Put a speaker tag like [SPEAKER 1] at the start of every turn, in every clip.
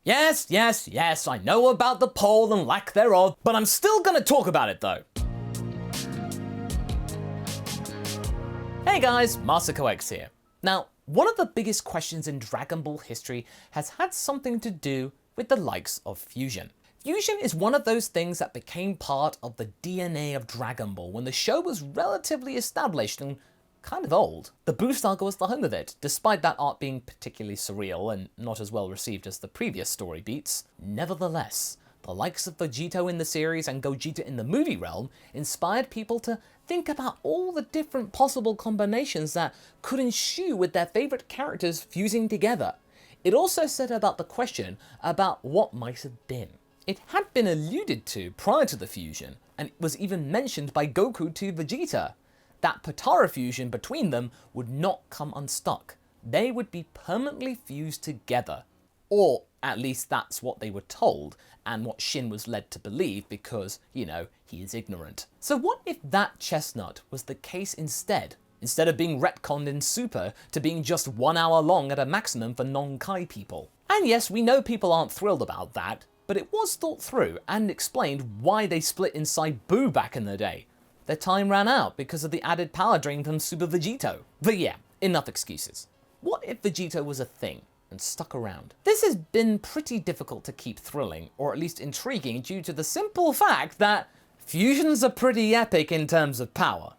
[SPEAKER 1] Yes, yes, yes, I know about the poll and lack thereof, but I'm still gonna talk about it though. Hey guys, MasakoX here. Now, one of the biggest questions in Dragon Ball history has had something to do with the likes of fusion. Fusion is one of those things that became part of the DNA of Dragon Ball when the show was relatively established and kind of old. The Buu saga was the home of it, despite that art being particularly surreal and not as well received as the previous story beats. Nevertheless, the likes of Vegito in the series and Gogeta in the movie realm inspired people to think about all the different possible combinations that could ensue with their favourite characters fusing together. It also set about the question about what might have been. It had been alluded to prior to the fusion, and it was even mentioned by Goku to Vegeta. That Potara fusion between them would not come unstuck. They would be permanently fused together. Or at least that's what they were told, and what Shin was led to believe because, you know, he is ignorant. So what if that chestnut was the case instead? Instead of being retconned in Super to being just 1 hour long at a maximum for non-Kai people. And yes, we know people aren't thrilled about that, but it was thought through and explained why they split inside Buu back in the day. Their time ran out because of the added power drain from Super Vegito. But yeah, enough excuses. What if Vegito was a thing and stuck around? This has been pretty difficult to keep thrilling, or at least intriguing, due to the simple fact that fusions are pretty epic in terms of power.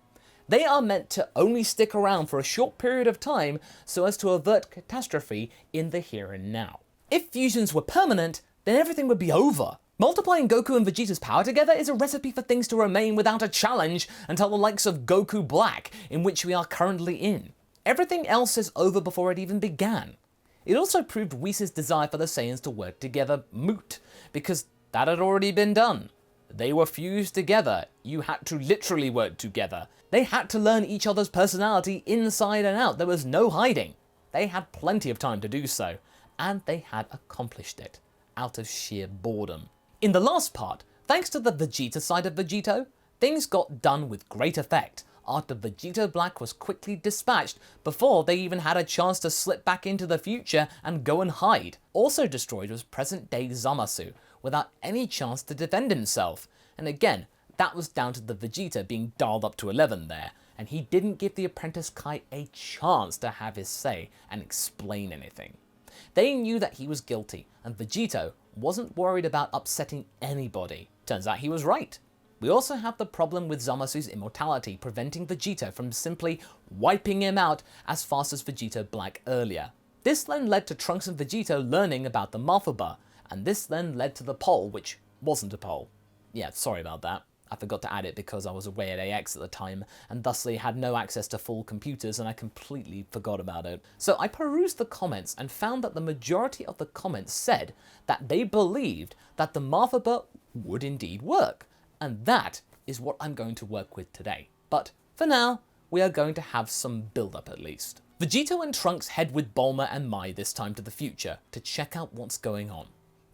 [SPEAKER 1] They are meant to only stick around for a short period of time so as to avert catastrophe in the here and now. If fusions were permanent, then everything would be over. Multiplying Goku and Vegeta's power together is a recipe for things to remain without a challenge until the likes of Goku Black, in which we are currently in. Everything else is over before it even began. It also proved Whis' desire for the Saiyans to work together moot, because that had already been done. They were fused together. You had to literally work together. They had to learn each other's personality inside and out. There was no hiding. They had plenty of time to do so, and they had accomplished it out of sheer boredom. In the last part, thanks to the Vegeta side of Vegito, things got done with great effect after Vegito Black was quickly dispatched before they even had a chance to slip back into the future and go and hide. Also destroyed was present-day Zamasu, without any chance to defend himself. And again, that was down to the Vegeta being dialed up to 11 there, and he didn't give the apprentice Kai a chance to have his say and explain anything. They knew that he was guilty, and Vegito wasn't worried about upsetting anybody. Turns out he was right. We also have the problem with Zamasu's immortality preventing Vegito from simply wiping him out as fast as Vegito Black earlier. This then led to Trunks and Vegito learning about the Mafuba, and this then led to the poll, which wasn't a poll. Yeah, sorry about that. I forgot to add it because I was away at AX at the time, and thusly had no access to full computers, and I completely forgot about it. So I perused the comments and found that the majority of the comments said that they believed that the Mafuba would indeed work, and that is what I'm going to work with today. But for now, we are going to have some build-up at least. Vegito and Trunks head with Bulma and Mai this time to the future to check out what's going on.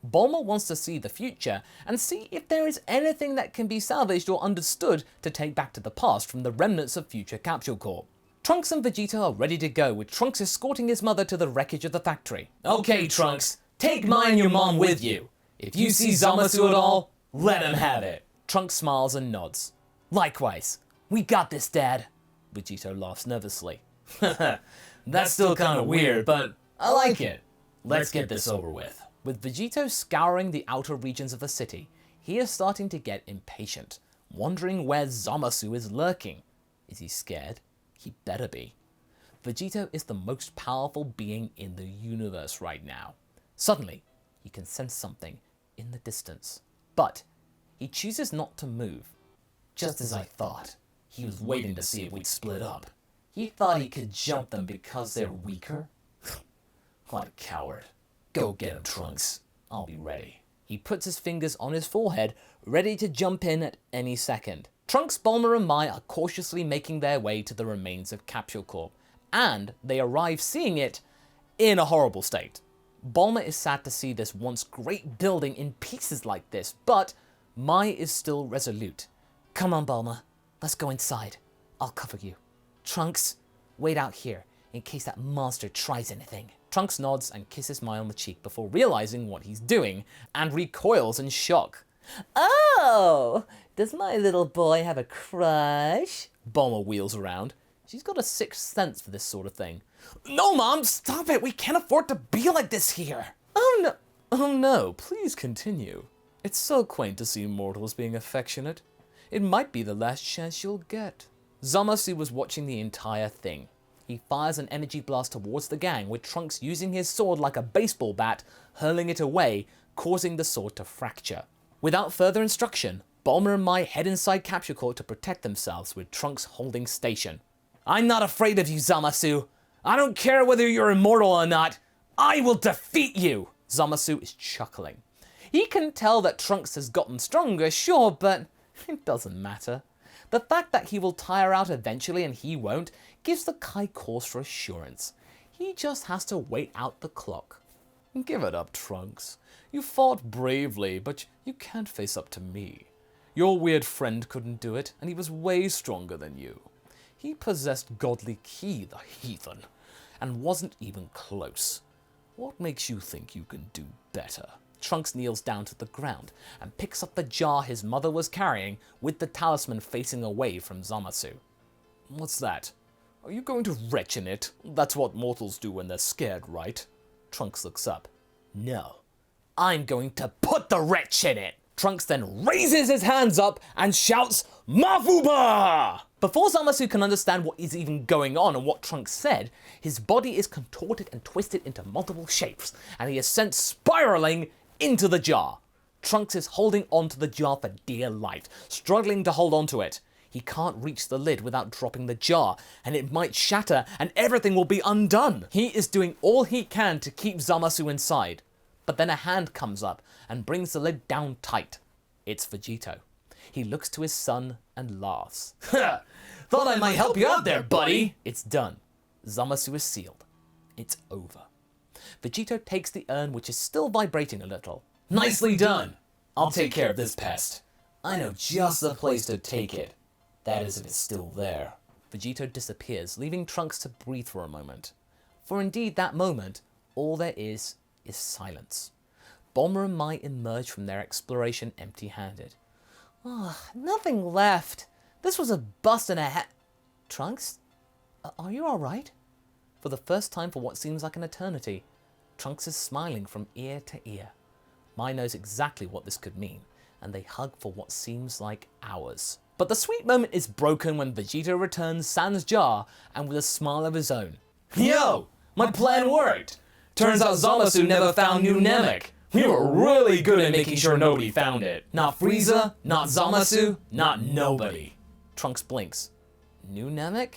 [SPEAKER 1] Bulma wants to see the future and see if there is anything that can be salvaged or understood to take back to the past from the remnants of future Capsule Corp. Trunks and Vegeta are ready to go, with Trunks escorting his mother to the wreckage of the factory. Okay, Trunks, take Mai and your mom with you. If you see Zamasu at all, let him have it. Trunks smiles and nods. Likewise. We got this, Dad. Vegito laughs nervously. That's still kind of weird, but I like it. Let's get this over with. With Vegito scouring the outer regions of the city, he is starting to get impatient, wondering where Zamasu is lurking. Is he scared? He better be. Vegito is the most powerful being in the universe right now. Suddenly, he can sense something in the distance, but he chooses not to move. Just as I thought, he was waiting to see if we'd split up. He thought he could jump them because they're weaker? What a coward. Go get him, Trunks. I'll be ready. He puts his fingers on his forehead, ready to jump in at any second. Trunks, Bulma and Mai are cautiously making their way to the remains of Capsule Corp, and they arrive seeing it in a horrible state. Bulma is sad to see this once great building in pieces like this, but Mai is still resolute. Come on, Bulma. Let's go inside. I'll cover you. Trunks, wait out here in case that monster tries anything. Trunks nods and kisses Mai on the cheek before realizing what he's doing and recoils in shock. Oh, does my little boy have a crush? Bulma wheels around. She's got a sixth sense for this sort of thing. No, Mom, stop it. We can't afford to be like this here. Oh no, please continue. It's so quaint to see mortals being affectionate. It might be the last chance you'll get. Zamasu was watching the entire thing. He fires an energy blast towards the gang, with Trunks using his sword like a baseball bat, hurling it away, causing the sword to fracture. Without further instruction, Bulma and Mai head inside Capsule Corp to protect themselves, with Trunks holding station. I'm not afraid of you, Zamasu. I don't care whether you're immortal or not. I will defeat you! Zamasu is chuckling. He can tell that Trunks has gotten stronger, sure, but it doesn't matter. The fact that he will tire out eventually and he won't gives the Kai cause for assurance. He just has to wait out the clock. Give it up, Trunks. You fought bravely, but you can't face up to me. Your weird friend couldn't do it, and he was way stronger than you. He possessed godly ki, the heathen, and wasn't even close. What makes you think you can do better? Trunks kneels down to the ground and picks up the jar his mother was carrying, with the talisman facing away from Zamasu. What's that? Are you going to retch in it? That's what mortals do when they're scared, right? Trunks looks up. No, I'm going to put the retch in it! Trunks then raises his hands up and shouts, Mafuba! Before Zamasu can understand what is even going on and what Trunks said, his body is contorted and twisted into multiple shapes, and he is sent spiraling into the jar. Trunks is holding onto the jar for dear life, struggling to hold onto it. He can't reach the lid without dropping the jar, and it might shatter and everything will be undone. He is doing all he can to keep Zamasu inside, but then a hand comes up and brings the lid down tight. It's Vegito. He looks to his son and laughs. Ha! Thought I might help you out there, buddy! It's done. Zamasu is sealed. It's over. Vegito takes the urn, which is still vibrating a little. Nicely done! I'll take care of this pest. I know just the place to take it. That is if it's still there. Vegito disappears, leaving Trunks to breathe for a moment. For indeed, that moment, all there is silence. Bulma and Mai emerge from their exploration empty-handed. Nothing left. This was a bust and a Trunks? Are you alright? For the first time for what seems like an eternity, Trunks is smiling from ear to ear. Mai knows exactly what this could mean, and they hug for what seems like hours. But the sweet moment is broken when Vegito returns Sans jar and with a smile of his own. Yo! My plan worked! Turns out Zamasu never found New Namek. We were really good at making sure nobody found it. Not Frieza, not Zamasu, not nobody. Trunks blinks. New Namek?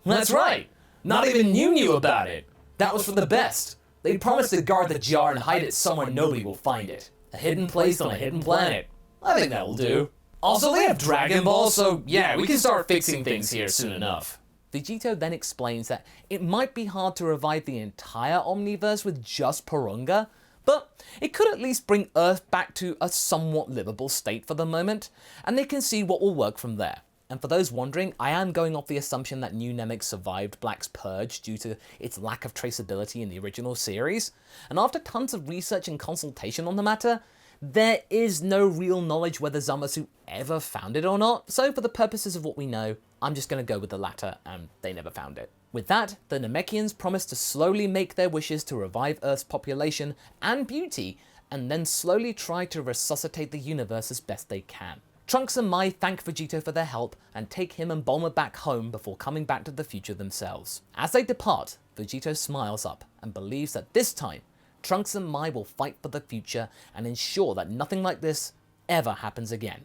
[SPEAKER 1] That's right! Not even you knew about it! That was for the best. They promised to guard the jar and hide it somewhere nobody will find it. A hidden place on a hidden planet. I think that'll do. Also, they have Dragon Ball, so yeah, we can start fixing things here soon enough. Vegito then explains that it might be hard to revive the entire Omniverse with just Porunga, but it could at least bring Earth back to a somewhat livable state for the moment, and they can see what will work from there. And for those wondering, I am going off the assumption that New Namek survived Black's Purge due to its lack of traceability in the original series, and after tons of research and consultation on the matter, there is no real knowledge whether Zamasu ever found it or not, so for the purposes of what we know, I'm just going to go with the latter, and they never found it. With that, the Namekians promise to slowly make their wishes to revive Earth's population and beauty, and then slowly try to resuscitate the universe as best they can. Trunks and Mai thank Vegito for their help and take him and Bulma back home before coming back to the future themselves. As they depart, Vegito smiles up and believes that this time, Trunks and Mai will fight for the future and ensure that nothing like this ever happens again.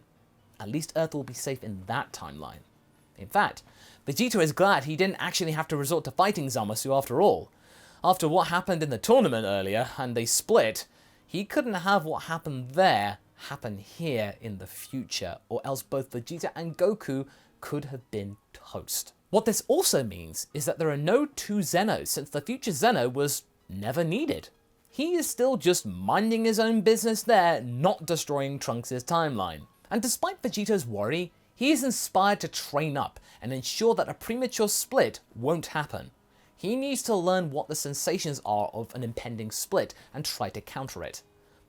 [SPEAKER 1] At least Earth will be safe in that timeline. In fact, Vegito is glad he didn't actually have to resort to fighting Zamasu after all. After what happened in the tournament earlier and they split, he couldn't have what happened there happen here in the future, or else both Vegeta and Goku could have been toast. What this also means is that there are no two Zenos, since the future Zeno was never needed. He is still just minding his own business there, not destroying Trunks' timeline. And despite Vegito's worry, he is inspired to train up and ensure that a premature split won't happen. He needs to learn what the sensations are of an impending split and try to counter it.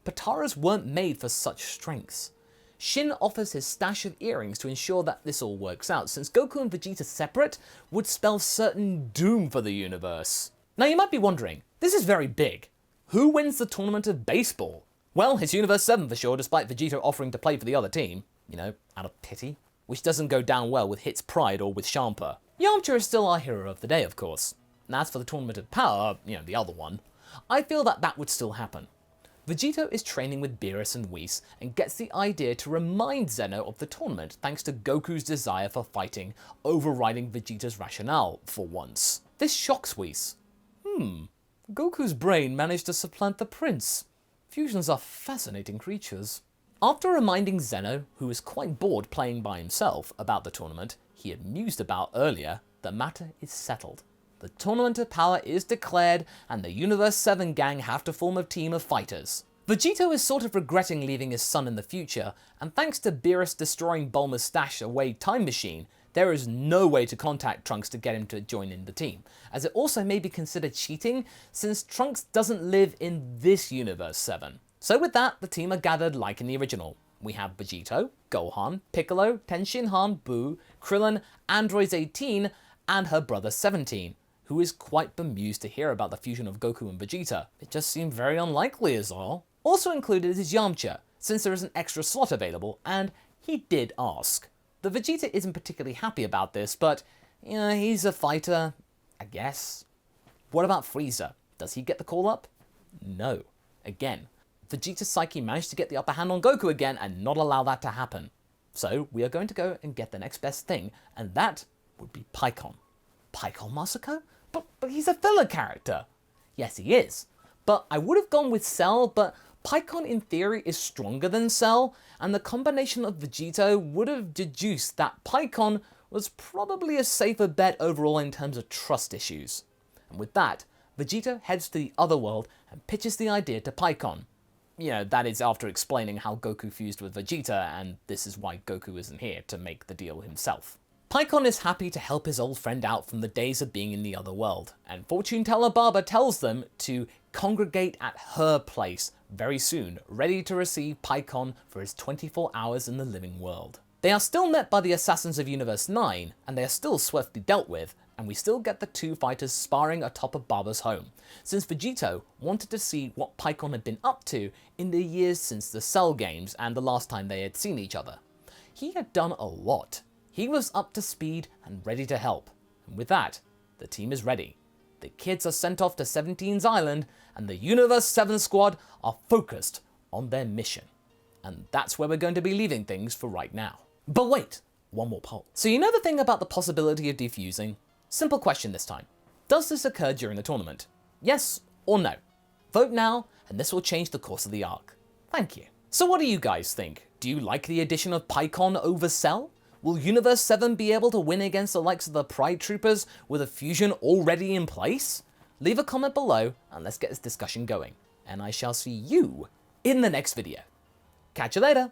[SPEAKER 1] Pataras weren't made for such strengths. Shin offers his stash of earrings to ensure that this all works out, since Goku and Vegeta separate would spell certain doom for the universe. Now you might be wondering, this is very big. Who wins the tournament of baseball? Well, it's Universe 7 for sure, despite Vegito offering to play for the other team. You know, out of pity. Which doesn't go down well with Hit's Pride or with Champa. Yamcha is still our hero of the day, of course. And as for the Tournament of Power, you know, the other one, I feel that that would still happen. Vegito is training with Beerus and Whis and gets the idea to remind Zeno of the tournament thanks to Goku's desire for fighting, overriding Vegeta's rationale for once. This shocks Whis. Goku's brain managed to supplant the prince. Fusions are fascinating creatures. After reminding Zeno, who was quite bored playing by himself, about the tournament he had mused about earlier, the matter is settled. The Tournament of Power is declared, and the Universe 7 gang have to form a team of fighters. Vegito is sort of regretting leaving his son in the future, and thanks to Beerus destroying Bulma's stash away time machine, there is no way to contact Trunks to get him to join in the team, as it also may be considered cheating, since Trunks doesn't live in this Universe 7. So with that, the team are gathered like in the original. We have Vegito, Gohan, Piccolo, Tenshinhan, Buu, Krillin, Androids 18, and her brother 17. Who is quite bemused to hear about the fusion of Goku and Vegeta. It just seemed very unlikely is all. Also included is Yamcha, since there is an extra slot available, and he did ask. The Vegeta isn't particularly happy about this, but, you know, he's a fighter, I guess. What about Frieza? Does he get the call up? No. Again, Vegeta's psyche managed to get the upper hand on Goku again and not allow that to happen. So we are going to go and get the next best thing, and that would be Pikkon. Pikkon Masako? But he's a filler character. Yes, he is. But I would have gone with Cell, but Pikkon in theory is stronger than Cell, and the combination of Vegito would have deduced that Pikkon was probably a safer bet overall in terms of trust issues. And with that, Vegito heads to the other world and pitches the idea to Pikkon. You know, that is after explaining how Goku fused with Vegeta, and this is why Goku isn't here to make the deal himself. Pikkon is happy to help his old friend out from the days of being in the other world, and fortune teller Baba tells them to congregate at her place very soon, ready to receive Pikkon for his 24 hours in the living world. They are still met by the assassins of Universe 9, and they are still swiftly dealt with, and we still get the two fighters sparring atop of Baba's home, since Vegito wanted to see what Pikkon had been up to in the years since the Cell games and the last time they had seen each other. He had done a lot. He was up to speed and ready to help. And with that, the team is ready. The kids are sent off to 17's island, and the Universe 7 squad are focused on their mission. And that's where we're going to be leaving things for right now. But wait, one more poll. So you know the thing about the possibility of defusing? Simple question this time. Does this occur during the tournament? Yes or no? Vote now, and this will change the course of the arc. Thank you. So what do you guys think? Do you like the addition of Pikkon over Cell? Will Universe 7 be able to win against the likes of the Pride Troopers with a fusion already in place? Leave a comment below and let's get this discussion going. And I shall see you in the next video. Catch you later!